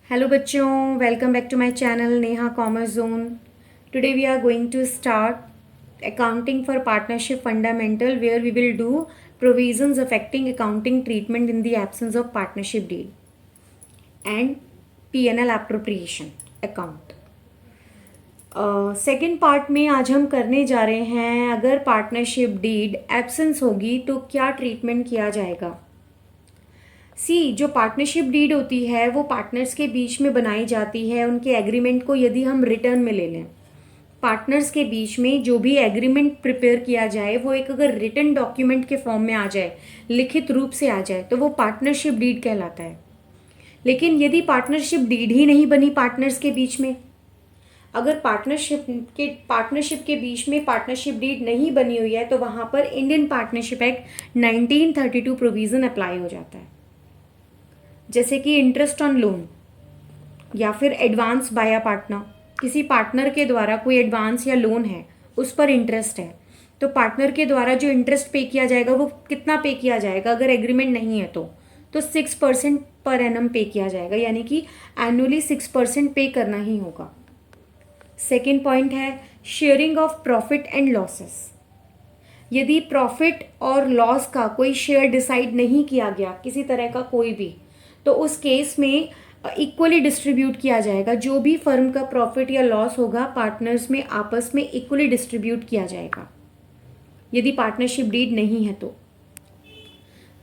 Hello बच्चों, welcome back to my channel Neha Commerce Zone. Today we are going to start accounting for partnership fundamental where we will do provisions affecting accounting treatment in the absence of partnership deed and P&L appropriation account. Second part में आज हम करने जा रहे हैं अगर partnership deed absence होगी तो क्या ट्रीटमेंट किया जाएगा। जो पार्टनरशिप डीड होती है वो पार्टनर्स के बीच में बनाई जाती है। उनके एग्रीमेंट को यदि हम रिटर्न में ले लें, पार्टनर्स के बीच में जो भी एग्रीमेंट प्रिपेयर किया जाए वो एक अगर रिटर्न डॉक्यूमेंट के फॉर्म में आ जाए, लिखित रूप से आ जाए, तो वो पार्टनरशिप डीड कहलाता है। लेकिन यदि पार्टनरशिप डीड ही नहीं बनी पार्टनर्स के बीच में, अगर पार्टनरशिप के बीच में पार्टनरशिप डीड नहीं बनी हुई है, तो वहाँ पर Indian partnership act 1932 provision apply हो जाता है। जैसे कि इंटरेस्ट ऑन लोन या फिर एडवांस बाय अ पार्टनर, किसी पार्टनर के द्वारा कोई एडवांस या लोन है, उस पर इंटरेस्ट है, तो पार्टनर के द्वारा जो इंटरेस्ट पे किया जाएगा वो कितना पे किया जाएगा, अगर एग्रीमेंट नहीं है तो 6% पर एनम पे किया जाएगा, यानी कि एनुअली 6% पे करना ही होगा। सेकेंड पॉइंट है sharing of profit and losses. यदि प्रॉफिट और लॉस का कोई शेयर डिसाइड नहीं किया गया, किसी तरह का कोई भी, तो उस केस में इक्वली डिस्ट्रीब्यूट किया जाएगा। जो भी फर्म का प्रॉफिट या लॉस होगा पार्टनर्स में आपस में इक्वली डिस्ट्रीब्यूट किया जाएगा, यदि पार्टनरशिप डीड नहीं है तो।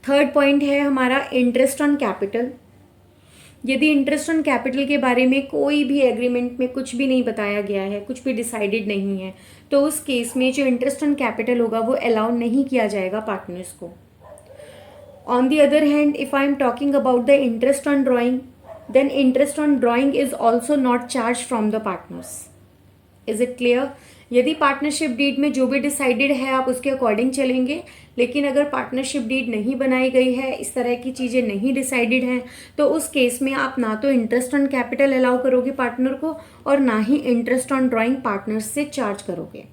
थर्ड पॉइंट है हमारा इंटरेस्ट ऑन कैपिटल। यदि इंटरेस्ट ऑन कैपिटल के बारे में कोई भी एग्रीमेंट में कुछ भी नहीं बताया गया है, कुछ भी डिसाइडेड नहीं है, तो उस केस में जो इंटरेस्ट ऑन कैपिटल होगा वो अलाउ नहीं किया जाएगा पार्टनर्स को। On the other hand, if I am talking about the interest on drawing, then interest on drawing is also not charged from the partners. Is it clear? यदि partnership deed में जो भी decided है आप उसके according चलेंगे, लेकिन अगर पार्टनरशिप डीड नहीं बनाई गई है, इस तरह की चीज़ें नहीं डिसाइडेड हैं, तो उस केस में आप ना तो इंटरेस्ट ऑन कैपिटल अलाउ करोगे पार्टनर को और ना ही इंटरेस्ट ऑन ड्राइंग पार्टनर्स से चार्ज करोगे।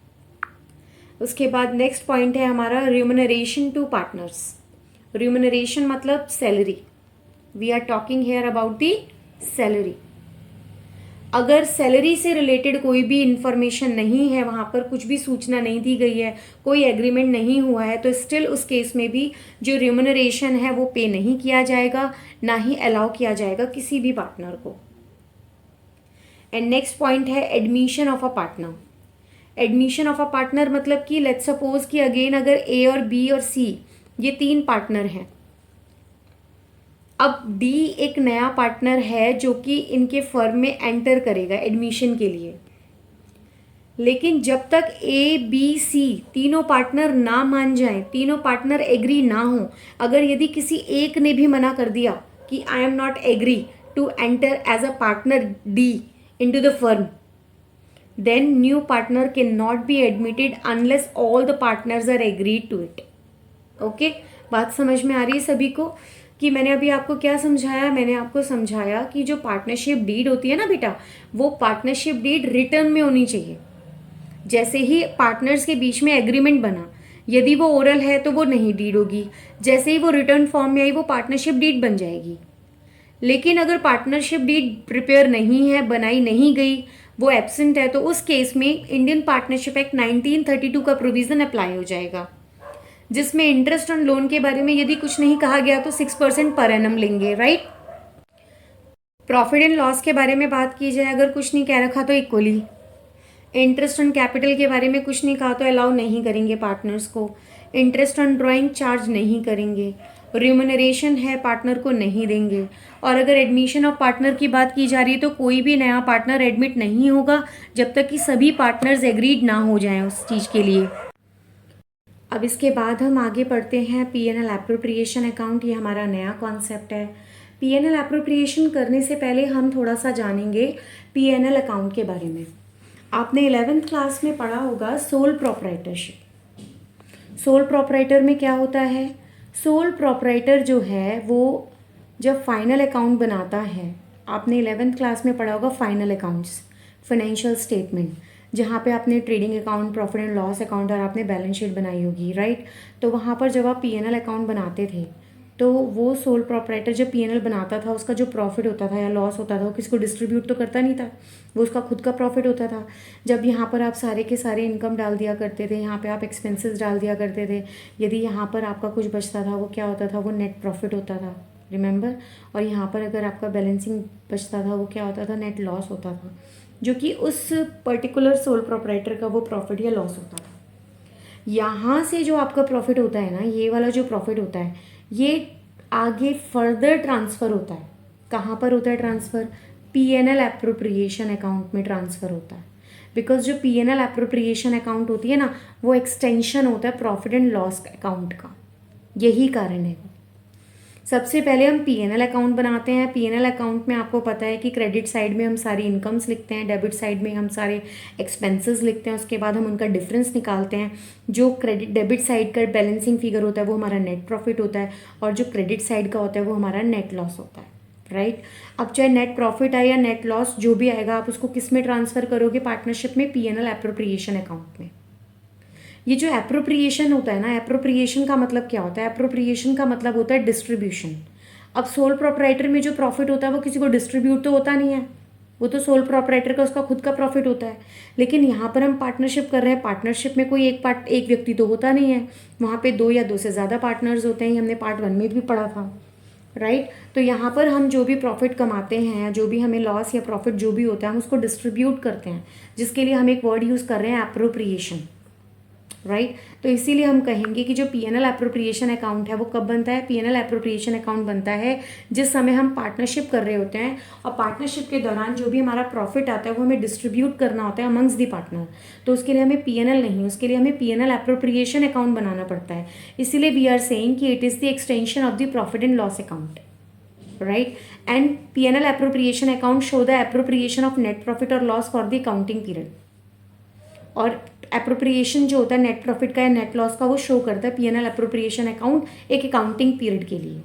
उसके बाद नेक्स्ट पॉइंट है हमारा रिम्यूनरेशन टू पार्टनर्स। रिम्यूनरेशन मतलब salary. We are talking here about the salary. अगर सैलरी से रिलेटेड कोई भी इंफॉर्मेशन नहीं है, वहाँ पर कुछ भी सूचना नहीं दी गई है, कोई एग्रीमेंट नहीं हुआ है, तो स्टिल उस केस में भी जो रिम्यूनरेशन है वो पे नहीं किया जाएगा, ना ही अलाउ किया जाएगा किसी भी पार्टनर को। एंड नेक्स्ट पॉइंट है admission of a partner. Admission of a partner मतलब कि लेट्स सपोज कि अगेन अगर ए और बी और सी ये 3 पार्टनर हैं, अब डी एक नया पार्टनर है जो कि इनके फर्म में एंटर करेगा एडमिशन के लिए। लेकिन जब तक ए बी सी तीनों पार्टनर ना मान जाएं, तीनों पार्टनर एग्री ना हो, अगर यदि किसी एक ने भी मना कर दिया कि I am not agree to enter as a partner D into the firm, then new partner cannot be admitted unless all the partners are agreed to it. Okay बात समझ में आ रही है सभी को कि मैंने अभी आपको क्या समझाया? मैंने आपको समझाया कि जो पार्टनरशिप डीड होती है ना बेटा, वो पार्टनरशिप डीड रिटर्न में होनी चाहिए। जैसे ही पार्टनर्स के बीच में एग्रीमेंट बना, यदि वो ओरल है तो वो नहीं डीड होगी, जैसे ही वो रिटर्न फॉर्म में आई वो पार्टनरशिप डीड बन जाएगी। लेकिन अगर पार्टनरशिप डीड प्रिपेयर नहीं है, बनाई नहीं गई, वो एब्सेंट है, तो उस केस में इंडियन पार्टनरशिप एक्ट 1932 का प्रोविज़न अप्लाई हो जाएगा, जिसमें इंटरेस्ट ऑन लोन के बारे में यदि कुछ नहीं कहा गया तो 6% पर एनम लेंगे, राइट। प्रॉफिट एंड लॉस के बारे में बात की जाए, अगर कुछ नहीं कह रखा तो इक्वली। इंटरेस्ट ऑन कैपिटल के बारे में कुछ नहीं कहा तो अलाउ नहीं करेंगे पार्टनर्स को। इंटरेस्ट ऑन ड्राइंग चार्ज नहीं करेंगे। रिम्यूनरेशन है पार्टनर को नहीं देंगे। और अगर एडमिशन ऑफ पार्टनर की बात की जा रही है तो कोई भी नया पार्टनर एडमिट नहीं होगा जब तक कि सभी पार्टनर्स एग्रीड ना हो जाएं उस चीज़ के लिए। अब इसके बाद हम आगे पढ़ते हैं P&L एप्रोप्रिएशन अकाउंट। ये हमारा नया कॉन्सेप्ट है। P&L एप्रोप्रिएशन करने से पहले हम थोड़ा सा जानेंगे P&L अकाउंट के बारे में। आपने 11th क्लास में पढ़ा होगा सोल प्रोप्राइटरशिप। सोल प्रोप्राइटर में क्या होता है? सोल प्रोप्राइटर जो है वो जब फाइनल अकाउंट बनाता है, आपने 11th क्लास में पढ़ा होगा फाइनल अकाउंट्स, फाइनेंशियल स्टेटमेंट, जहाँ पे आपने trading account, profit and loss account और आपने बैलेंस शीट बनाई होगी, राइट। तो वहाँ पर जब आप P&L अकाउंट बनाते थे तो वो सोल प्रोप्राइटर जब पीएनएल बनाता था, उसका जो प्रॉफिट होता था या लॉस होता था वो किसी को डिस्ट्रीब्यूट तो करता नहीं था, वो उसका खुद का प्रॉफिट होता था। जब यहाँ पर आप सारे के सारे इनकम डाल दिया करते थे, यहाँ पे आप एक्सपेंसेस डाल दिया करते थे, यदि यहाँ पर आपका कुछ बचता था वो क्या होता था, वो नेट प्रॉफिट होता था, रिमेंबर। और यहाँ पर अगर आपका बैलेंसिंग बचता था वो क्या होता था, नेट लॉस होता था, जो कि उस पर्टिकुलर सोल प्रोप्राइटर का वो प्रॉफिट या लॉस होता था। यहाँ से जो आपका प्रॉफिट होता है ना, ये वाला जो प्रॉफिट होता है, ये आगे फर्दर ट्रांसफ़र होता है। कहाँ पर होता है ट्रांसफ़र? पीएनएल एप्रोप्रिएशन अकाउंट में ट्रांसफ़र होता है। बिकॉज जो पीएनएल एप्रोप्रिएशन अकाउंट होती है ना, वो एक्सटेंशन होता है प्रॉफिट एंड लॉस अकाउंट का, यही कारण है। सबसे पहले हम पीएनएल अकाउंट बनाते हैं। पीएनएल अकाउंट में आपको पता है कि क्रेडिट साइड में हम सारी इनकम्स लिखते हैं, डेबिट साइड में हम सारे एक्सपेंसेस लिखते हैं, उसके बाद हम उनका डिफरेंस निकालते हैं। जो क्रेडिट डेबिट साइड का बैलेंसिंग फिगर होता है वो हमारा नेट प्रॉफिट होता है, और जो क्रेडिट साइड का होता है वो हमारा नेट लॉस होता है, राइट। अब चाहे नेट प्रॉफिट आए या नेट लॉस जो भी आएगा, आप उसको किस में ट्रांसफ़र करोगे? पार्टनरशिप में, पीएनएल एप्रोप्रिएशन अकाउंट में। ये जो एप्रोप्रिएशन होता है ना, एप्रोप्रिएशन का मतलब क्या होता है? एप्रोप्रिएशन का मतलब होता है डिस्ट्रीब्यूशन। अब सोल प्रोप्राइटर में जो प्रॉफिट होता है वो किसी को डिस्ट्रीब्यूट तो होता नहीं है, वो तो सोल प्रोप्राइटर का उसका खुद का प्रॉफिट होता है। लेकिन यहाँ पर हम पार्टनरशिप कर रहे हैं, पार्टनरशिप में कोई एक व्यक्ति तो होता नहीं है, वहाँ पे 2 या 2 से ज़्यादा पार्टनर्स होते हैं, हमने पार्ट 1 में भी पढ़ा था, राइट। तो यहाँ पर हम जो भी प्रॉफिट कमाते हैं, जो भी हमें लॉस या प्रॉफिट जो भी होता है, हम उसको डिस्ट्रीब्यूट करते हैं, जिसके लिए हम एक वर्ड यूज़ कर रहे हैं, एप्रोप्रिएशन, राइट। तो इसीलिए हम कहेंगे कि जो पीएनएल एप्रोप्रिएशन अकाउंट है वो कब बनता है? पीएनएल एप्रोप्रिएशन अकाउंट बनता है जिस समय हम पार्टनरशिप कर रहे होते हैं, और पार्टनरशिप के दौरान जो भी हमारा प्रॉफिट आता है वो हमें डिस्ट्रीब्यूट करना होता है अमंग्स दी पार्टनर। तो उसके लिए हमें पीएनएल नहीं, उसके लिए हमें पीएनएल एप्रोप्रिएशन अकाउंट बनाना पड़ता है। इसीलिए वी आर सेइंग कि it is the extension of the profit and loss account, right. And PNL appropriation account show the appropriation of net profit और loss for the accounting period. और appropriation जो होता है net profit का या net loss का, वो show करता है पीएनएल एप्रोप्रिएशन अकाउंट एक अकाउंटिंग पीरियड के लिए।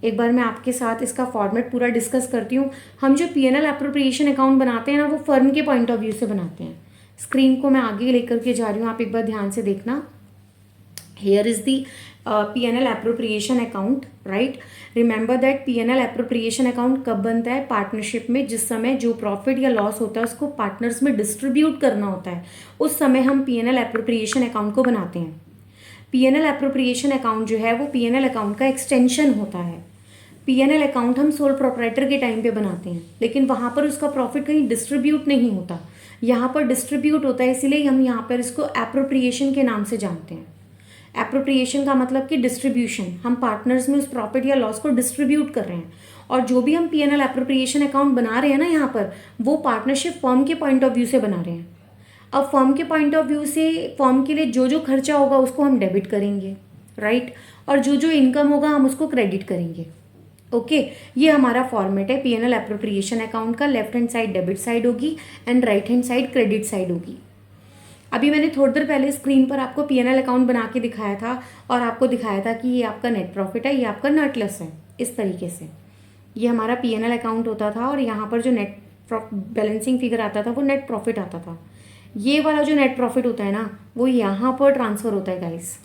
एक बार मैं आपके साथ इसका फॉर्मेट पूरा डिस्कस करती हूँ। हम जो पीएनएल एप्रोप्रिएशन अकाउंट बनाते हैं ना, वो फर्म के पॉइंट ऑफ व्यू से बनाते हैं। स्क्रीन को मैं आगे लेकर के जा रही हूँ, आप एक बार ध्यान से देखना। Here is the P&L appropriation account, right? Remember that P&L appropriation account कब बनता है? पार्टनरशिप में, जिस समय जो प्रॉफिट या लॉस होता है उसको पार्टनर्स में डिस्ट्रीब्यूट करना होता है, उस समय हम P&L appropriation account को बनाते हैं। P&L appropriation account जो है वो P&L account का एक्सटेंशन होता है। P&L account हम सोल प्रोप्राइटर के टाइम पे बनाते हैं, लेकिन वहाँ पर उसका प्रॉफिट कहीं डिस्ट्रीब्यूट नहीं होता, यहाँ पर डिस्ट्रीब्यूट होता है, इसीलिए हम यहाँ पर इसको एप्रोप्रिएशन के नाम से जानते हैं। एप्रोप्रिएशन का मतलब कि डिस्ट्रीब्यूशन, हम पार्टनर्स में उस प्रॉफिट या लॉस को डिस्ट्रीब्यूट कर रहे हैं। और जो भी हम पीएनएल एप्रोप्रिएशन अकाउंट बना रहे हैं ना यहाँ पर, वो पार्टनरशिप फर्म के पॉइंट ऑफ व्यू से बना रहे हैं। अब फर्म के पॉइंट ऑफ व्यू से फर्म के लिए जो जो खर्चा होगा उसको हम डेबिट करेंगे, राइट, और जो जो इनकम होगा हम उसको क्रेडिट करेंगे। ओके, ये हमारा फॉर्मेट है पीएनएल एप्रोप्रिएशन अकाउंट का। Left hand side debit side होगी and right hand side credit side होगी। अभी मैंने थोड़ी देर पहले स्क्रीन पर आपको पीएनएल अकाउंट बना के दिखाया था और आपको दिखाया था कि ये आपका नेट प्रॉफिट है, ये आपका नेट लॉस है। इस तरीके से ये हमारा पीएनएल अकाउंट होता था, और यहाँ पर जो नेट बैलेंसिंग फिगर आता था वो नेट प्रॉफिट आता था। ये वाला जो नेट प्रॉफिट होता है ना, वो यहाँ पर ट्रांसफ़र होता है guys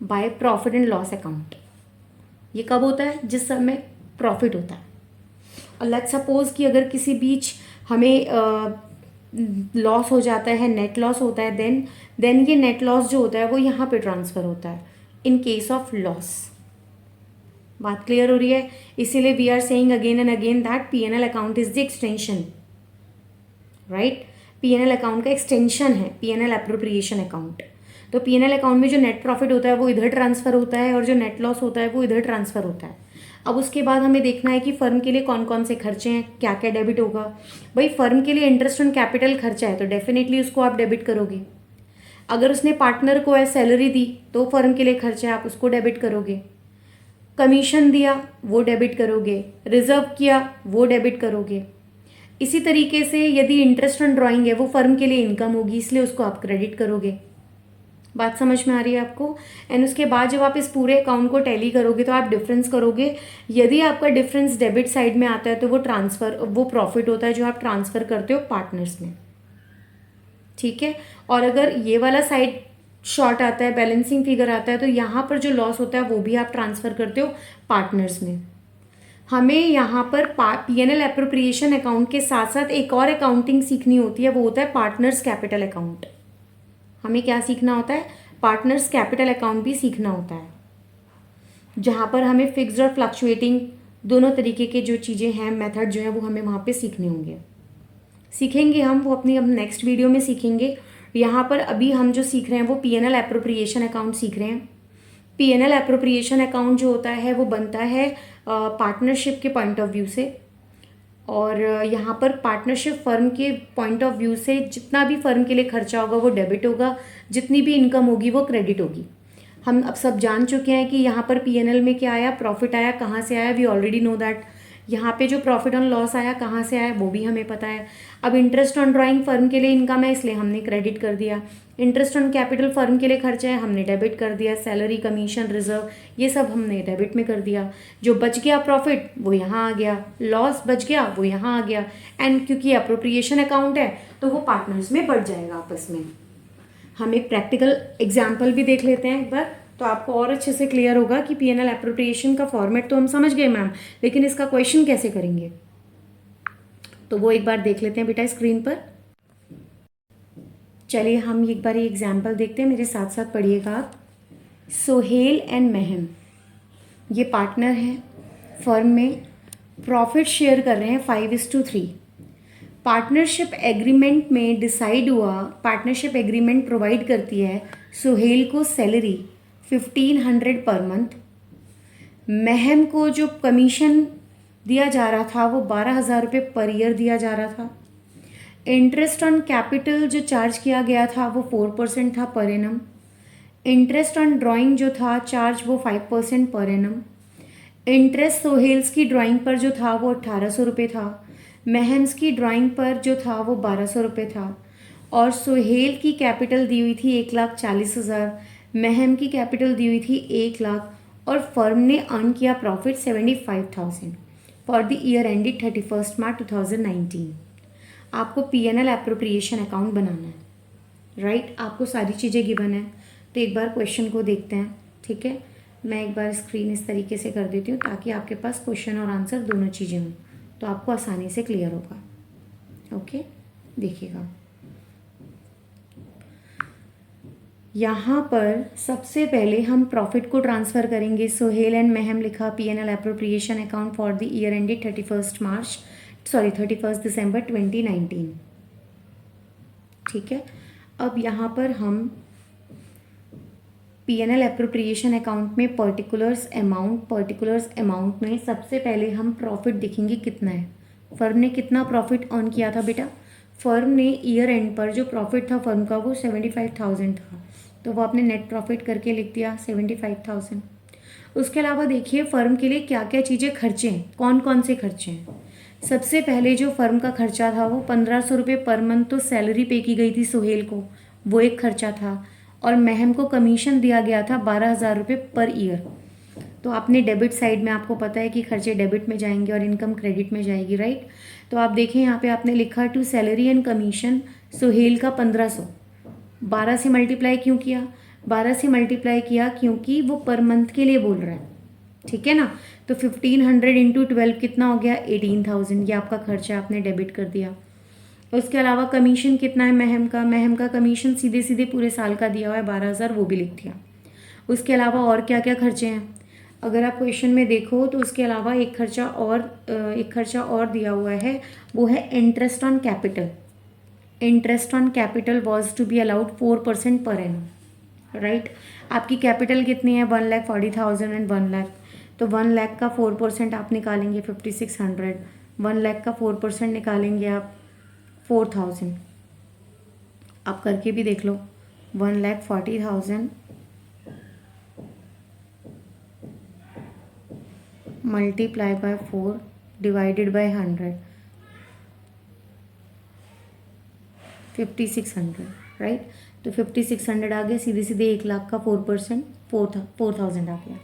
by profit and loss account. ये कब होता है? जिस समय प्रॉफिट होता है। और लेट्स सपोज कि अगर किसी बीच हमें लॉस हो जाता है, नेट लॉस होता है, देन ये नेट लॉस जो होता है वो यहाँ पे ट्रांसफ़र होता है इन केस ऑफ लॉस। बात क्लियर हो रही है? इसीलिए we are saying again and again that PNL account is the extension, right. PNL account का एक्सटेंशन है पीएनएल एप्रोप्रिएशन अकाउंट। तो पीएनएल अकाउंट में जो नेट प्रॉफिट होता है वो इधर ट्रांसफ़र होता है, और जो नेट लॉस होता है वो इधर ट्रांसफ़र होता है। अब उसके बाद हमें देखना है कि फर्म के लिए कौन कौन से खर्चे हैं, क्या क्या डेबिट होगा। भाई फर्म के लिए इंटरेस्ट ऑन कैपिटल खर्चा है तो डेफिनेटली उसको आप डेबिट करोगे। अगर उसने पार्टनर को सैलरी दी तो फर्म के लिए खर्चा है, आप उसको डेबिट करोगे। कमीशन दिया वो डेबिट करोगे, रिजर्व किया वो डेबिट करोगे। इसी तरीके से यदि इंटरेस्ट ऑन ड्राइंग है वो फर्म के लिए इनकम होगी, इसलिए उसको आप क्रेडिट करोगे। बात समझ में आ रही है आपको? एंड उसके बाद जब आप इस पूरे अकाउंट को टैली करोगे तो आप डिफरेंस करोगे। यदि आपका डिफरेंस डेबिट साइड में आता है तो वो प्रॉफिट होता है जो आप ट्रांसफ़र करते हो पार्टनर्स में, ठीक है। और अगर ये वाला साइड शॉर्ट आता है, बैलेंसिंग फिगर आता है, तो यहाँ पर जो लॉस होता है वो भी आप ट्रांसफ़र करते हो पार्टनर्स में। हमें यहाँ पर P&L एप्रोप्रिएशन अकाउंट के साथ साथ एक और अकाउंटिंग सीखनी होती है, वो होता है पार्टनर्स कैपिटल अकाउंट। हमें क्या सीखना होता है? पार्टनर्स कैपिटल अकाउंट भी सीखना होता है, जहाँ पर हमें फिक्स्ड और फ्लक्चुएटिंग दोनों तरीके के जो चीज़ें हैं, मेथड जो है वो हमें वहाँ पे सीखने होंगे। सीखेंगे हम, वो अपनी हम नेक्स्ट वीडियो में सीखेंगे। यहाँ पर अभी हम जो सीख रहे हैं वो P&L एप्रोप्रिएशन अकाउंट सीख रहे हैं। P&L एप्रोप्रिएशन अकाउंट जो होता है वो बनता है पार्टनरशिप के पॉइंट ऑफ व्यू से, और यहाँ पर पार्टनरशिप फर्म के पॉइंट ऑफ व्यू से जितना भी फर्म के लिए खर्चा होगा वो डेबिट होगा, जितनी भी इनकम होगी वो क्रेडिट होगी। हम अब सब जान चुके हैं कि यहाँ पर P&L में क्या आया, प्रॉफिट आया, कहाँ से आया, वी ऑलरेडी नो दैट। यहाँ पे जो प्रॉफिट ऑन लॉस आया कहाँ से आया वो भी हमें पता है। अब इंटरेस्ट ऑन ड्राइंग फर्म के लिए इनकम है इसलिए हमने क्रेडिट कर दिया, इंटरेस्ट ऑन कैपिटल फर्म के लिए खर्चा है हमने डेबिट कर दिया, सैलरी, कमीशन, रिजर्व ये सब हमने डेबिट में कर दिया। जो बच गया प्रॉफिट वो यहाँ आ गया, लॉस बच गया वो यहाँ आ गया, एंड क्योंकि अप्रोप्रिएशन अकाउंट है तो वो पार्टनर्स में बढ़ जाएगा आपस में। हम एक प्रैक्टिकल एग्जाम्पल भी देख लेते हैं एक बार, तो आपको और अच्छे से क्लियर होगा कि P&L एप्रोप्रिएशन का फॉर्मेट तो हम समझ गए मैम, लेकिन इसका क्वेश्चन कैसे करेंगे तो वो एक बार देख लेते हैं बेटा स्क्रीन पर। चलिए हम एक बार ये एग्जाम्पल देखते हैं, मेरे साथ साथ पढ़िएगा आप। सोहेल एंड महम ये पार्टनर हैं फर्म में, प्रॉफिट शेयर कर रहे हैं 5:3। पार्टनरशिप एग्रीमेंट में डिसाइड हुआ, पार्टनरशिप एग्रीमेंट प्रोवाइड करती है सोहेल को सैलरी 1500 पर मंथ, महम को जो कमीशन दिया जा रहा था वो 12,000 रुपये पर ईयर दिया जा रहा था। इंटरेस्ट ऑन कैपिटल जो चार्ज किया गया था वो 4% था per annum. Interest on drawing जो था चार्ज वो 5% पर एनम। इंटरेस्ट सोहेल्स की ड्राइंग पर जो था वो 1800 रुपये था, महम्स की ड्राइंग पर जो था वो 1200 रुपये था, और सोहेल की कैपिटल दी हुई थी 1,40,000, महम की कैपिटल दी हुई थी 1,00,000, और फर्म ने अर्न किया profit 75,000 for the year ended 31 मार्च 2019। आपको P&L एप्रोप्रिएशन अकाउंट बनाना है, राइट? आपको सारी चीज़ें गिवन है, तो एक बार क्वेश्चन को देखते हैं, ठीक है? मैं एक बार स्क्रीन इस तरीके से कर देती हूँ ताकि आपके पास क्वेश्चन और आंसर दोनों चीज़ें हों, तो आपको आसानी से क्लियर होगा। ओके, देखिएगा यहाँ पर सबसे पहले हम प्रॉफिट को ट्रांसफ़र करेंगे। सोहेल एंड महम लिखा P&L appropriation account for the year ended 31 दिसंबर 2019, ठीक है? अब यहाँ पर हम P&L एप्रोप्रिएशन अकाउंट में पर्टिकुलर्स अमाउंट में सबसे पहले हम प्रॉफिट देखेंगे कितना है, फर्म ने कितना प्रॉफिट अर्न किया था बेटा। फर्म ने ईयर एंड पर जो प्रॉफिट था फर्म का वो 75,000 था, तो वो आपने नेट प्रॉफिट करके लिख दिया 75,000। उसके अलावा देखिए फर्म के लिए क्या क्या चीज़ें खर्चे हैं, कौन कौन से खर्चे हैं। सबसे पहले जो फर्म का खर्चा था वो 1,500 रुपये पर मंथ तो सैलरी पे की गई थी सोहेल को, वो एक खर्चा था, और महम को कमीशन दिया गया था 12,000 रुपये पर ईयर। तो आपने डेबिट साइड में, आपको पता है कि खर्चे डेबिट में जाएंगे और इनकम क्रेडिट में जाएगी, राइट? तो आप देखें यहाँ पे आपने लिखा to salary and commission Sohail का 1,500, 12 से मल्टीप्लाई क्यों किया? 12 से मल्टीप्लाई किया क्योंकि वो पर मंथ के लिए बोल रहा है, ठीक है ना? तो 1500 इंटू 12 कितना हो गया? 18,000, ये आपका खर्चा आपने डेबिट कर दिया। उसके अलावा कमीशन कितना है महम का कमीशन सीधे सीधे पूरे साल का दिया हुआ है 12,000, वो भी लिख दिया। उसके अलावा और क्या क्या खर्चे हैं अगर आप क्वेश्चन में देखो तो उसके अलावा एक खर्चा और दिया हुआ है, वो है interest on capital. Interest on capital was to be allowed 4% per annum, right? आपकी कैपिटल कितनी है? 1,40,000 एंड 1,00,000, तो 1,00,000 का 4% आप निकालेंगे 5,600, 1,00,000 का 4% निकालेंगे आप 4,000। आप करके भी देख लो, 1,40,000 multiply by 4 divided by 100, 5,600, right? तो 5,600 आ गया, सीधे सीधे 1,00,000 का 4% 4,000 आ गया।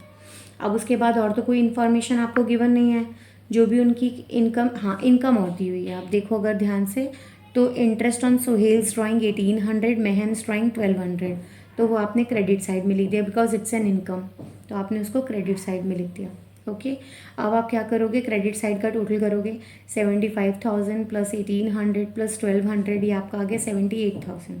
अब उसके बाद और तो कोई इन्फॉर्मेशन आपको गिवन नहीं है, जो भी उनकी इनकम, हाँ इनकम और दी हुई है, आप देखो अगर ध्यान से तो इंटरेस्ट ऑन सोहेल्स ड्राइंग 1,800, महम्स ड्राइंग 1,200, तो वो आपने क्रेडिट साइड में लिख दिया बिकॉज इट्स एन इनकम, तो आपने उसको क्रेडिट साइड में लिख दिया। ओके, अब आप क्या करोगे, क्रेडिट साइड का टोटल करोगे 75,000 प्लस 1800 प्लस 1200, ये आपका आ गया 78,000।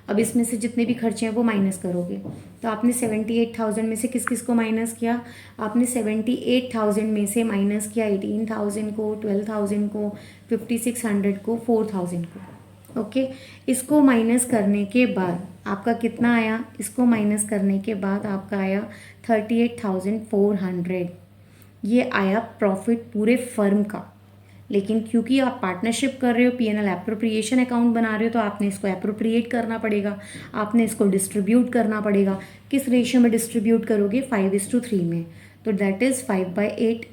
अब इसमें से जितने भी खर्चे हैं वो माइनस करोगे, तो आपने 78,000 में से किस किस को माइनस किया, आपने 78,000 में से माइनस किया 18,000 को, 12,000 को, 5600 को, 4,000 को। ओके, इसको माइनस करने के बाद आपका कितना आया, इसको माइनस करने के बाद आपका आया 38,400। ये आया प्रॉफिट पूरे फर्म का। लेकिन क्योंकि आप पार्टनरशिप कर रहे हो, पीएनएल एप्रोप्रिएशन अकाउंट बना रहे हो, तो आपने इसको एप्रोप्रिएट करना पड़ेगा, आपने इसको डिस्ट्रीब्यूट करना पड़ेगा। किस रेशियो में डिस्ट्रीब्यूट करोगे, 5:3 में, तो दैट इज़ 5/8।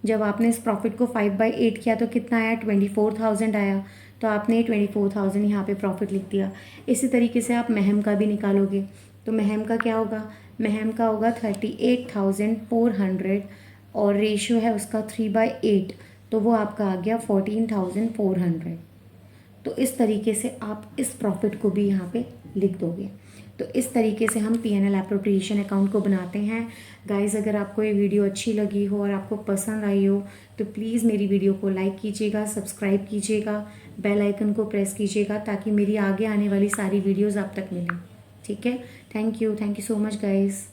जब आपने इस प्रॉफिट को 5/8 किया तो कितना आया, 24,000 आया, तो आपने 24,000 यहाँ पे प्रॉफिट लिख दिया। इसी तरीके से आप महम का भी निकालोगे, तो महम का क्या होगा, महम का होगा 38,400 और रेशियो है उसका 3/8, तो वो आपका आ गया 14,400। तो इस तरीके से आप इस प्रॉफिट को भी यहाँ पे लिख दोगे। तो इस तरीके से हम पीएनएल एप्रोप्रिएशन अकाउंट को बनाते हैं। गाइस, अगर आपको ये वीडियो अच्छी लगी हो और आपको पसंद आई हो तो प्लीज़ मेरी वीडियो को लाइक कीजिएगा, सब्सक्राइब कीजिएगा, बेल आइकन को प्रेस कीजिएगा ताकि मेरी आगे आने वाली सारी वीडियोज़ आप तक मिलें। ठीक है, thank you so much guys.